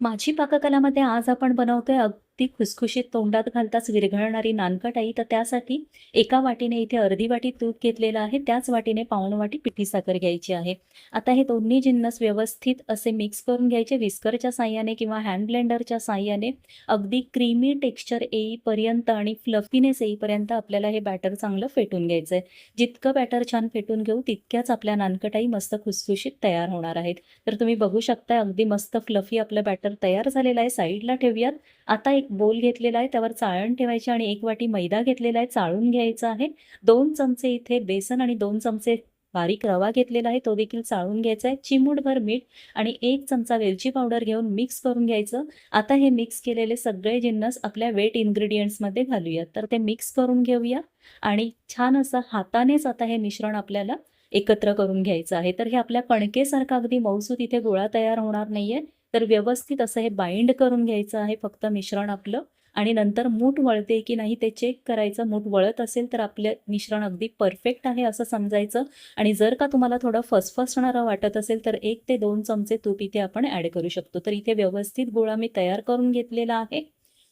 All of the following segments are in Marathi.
माझी पाककलामध्ये आज आपण बनवतोय अगदी खुसखुशीत तोंडात घालताच विरघळणारी नानकटाई. तर त्यासाठी एका वाटीने इथे अर्धी वाटी तूप घेतलेलं आहे, त्याच वाटीने पाऊण वाटी पिठी साखर घ्यायची आहे. आता हे दोन्ही जिन्नस व्यवस्थित असे मिक्स करून घ्यायचे विस्करच्या साहाय्याने किंवा हँड ब्लेंडरच्या साहाय्याने. अगदी क्रीमी टेक्स्चर येईपर्यंत आणि फ्लफीनेस येईपर्यंत आपल्याला हे बॅटर चांगलं फेटून घ्यायचंय. जितकं बॅटर छान फेटून घेऊ तितक्याच आपल्या नानकटाई मस्त खुसखुशीत तयार होणार आहेत. तर तुम्ही बघू शकता अगदी मस्त फ्लफी आपलं बॅटर तयार झालेलं आहे. साईडला ठेवूयात. आता एक बोल घेतलेला आहे, त्यावर चाळण ठेवायची आणि 1 वाटी मैदा घेतलेला आहे, चाळून घ्यायचा आहे. 2 चमचे इथे बेसन आणि 2 चमचे बारीक रवा घेतलेला आहे, तो देखील चाळून घ्यायचा आहे. चिमूटभर मीठ आणि 1 चमचा वेलची पावडर घेऊन मिक्स करून घ्यायचं. आता हे मिक्स केलेले सगळे जिन्नस आपल्या वेट इन्ग्रीडियंट्समध्ये घालूयात. तर ते मिक्स करून घेऊया आणि छान असं हातानेच आता हे मिश्रण आपल्याला एकत्र करून घ्यायचं आहे. तर हे आपल्या कणकेसारखा अगदी मऊसूत इथे गोळा तयार होणार नाहीये. तर व्यवस्थित असं हे बाइंड करून घ्यायचं आहे फक्त मिश्रण आपलं आणि नंतर मूठ वळते की नाही ते चेक करायचं. मूठ वळत असेल तर आपलं मिश्रण अगदी परफेक्ट आहे असं समजायचं आणि जर का तुम्हाला थोडं फसफसणारं वाटत असेल तर 1 ते 2 चमचे तूप इथे आपण ॲड करू शकतो. तर इथे व्यवस्थित गोळा मी तयार करून घेतलेला आहे.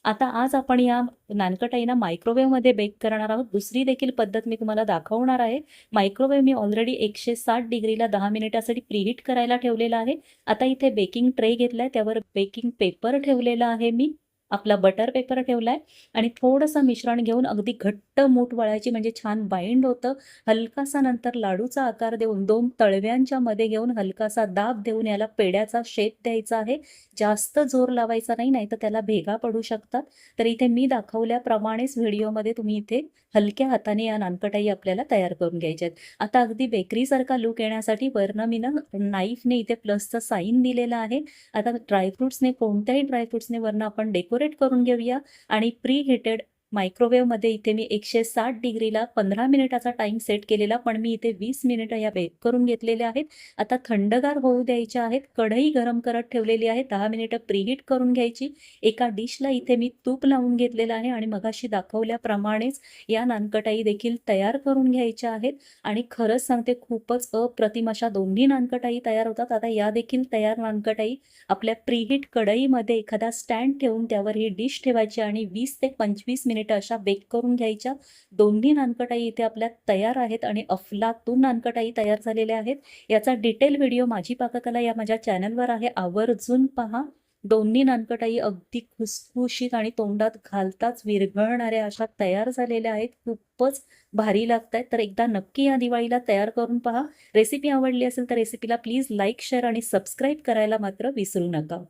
आता आज आपण या नानकटाईना मायक्रोवेव्हमध्ये बेक करणार आहोत. दुसरी देखील पद्धत मी तुम्हाला दाखवणार आहे. मायक्रोवेव्ह मी ऑलरेडी 160 डिग्रीला 10 मिनिटासाठी प्रीहीट करायला ठेवलेला आहे. आता इथे बेकिंग ट्रे घेतलाय, त्यावर बेकिंग पेपर ठेवलेला आहे मी. आपला बटर पेपर ठेवलाय आणि थोडंसं मिश्रण घेऊन अगदी घट्ट मूठ वळायची म्हणजे छान बाइंड होतं. हलकासा नंतर लाडूचा आकार देऊन 2 तळव्यांच्या मध्ये घेऊन हलकासा दाब देऊन याला पेड्याचा शेप द्यायचा आहे. जास्त जोर लावायचा नाही, नाहीतर त्याला भेगा पडू शकतात. तर इथे मी दाखवल्याप्रमाणेच व्हिडिओमध्ये तुम्ही इथे हलक्या हाताने या नानकटाई आपल्याला तयार करून घ्यायच्या आहेत. आता अगदी बेकरीसारखा लूक येण्यासाठी वरनं मी ना नाईफने इथे प्लसचा साइन दिलेला आहे. आता ड्रायफ्रुट्सने कोणत्याही ड्रायफ्रुट्सने वरनं आपण डेकोरेट करून घेऊया आणि प्री हीटेड मायक्रोवेव्हमध्ये इथे मी 160 डिग्रीला 15 मिनिटाचा टाइम सेट केलेला, पण मी इथे 20 मिनिटं या बेक करून घेतलेल्या आहेत. आता थंडगार होऊ द्यायच्या आहेत. कढई गरम करत ठेवलेली आहे. 10 मिनिटं प्रीहीट करून घ्यायची. एका डिशला इथे मी तूप लावून घेतलेलं आहे आणि मगाशी दाखवल्याप्रमाणेच या नानकटाई देखील तयार करून घ्यायच्या आहेत आणि खरंच सांगते खूपच अप्रतिम अशा दोन्ही नानकटाई तयार होतात. आता या देखील तयार नानकटाई आपल्या प्रीहीट कढईमध्ये एखादा स्टँड ठेवून त्यावर ही डिश ठेवायची आणि 20 ते 25 मिनिटं अशा बेक करून घ्यायच्या. दोन्ही नानकटाई इथे आपल्या तयार आहेत आणि अफलातून नानकटाई तयार झालेल्या आहेत. याचा डिटेल व्हिडिओ माझी पाककला या माझ्या चॅनलवर आहे, आवर्जून पहा. दोन्ही नानकटाई अगदी खुसखुशीत आणि तोंडात घालताच विरघळणाऱ्या अशा तयार झालेल्या आहेत. खूपच भारी लागतायत. तर एकदा नक्की या दिवाळीला तयार करून पहा. रेसिपी आवडली असेल तर रेसिपीला प्लीज लाईक, शेअर आणि सबस्क्राईब करायला मात्र विसरू नका.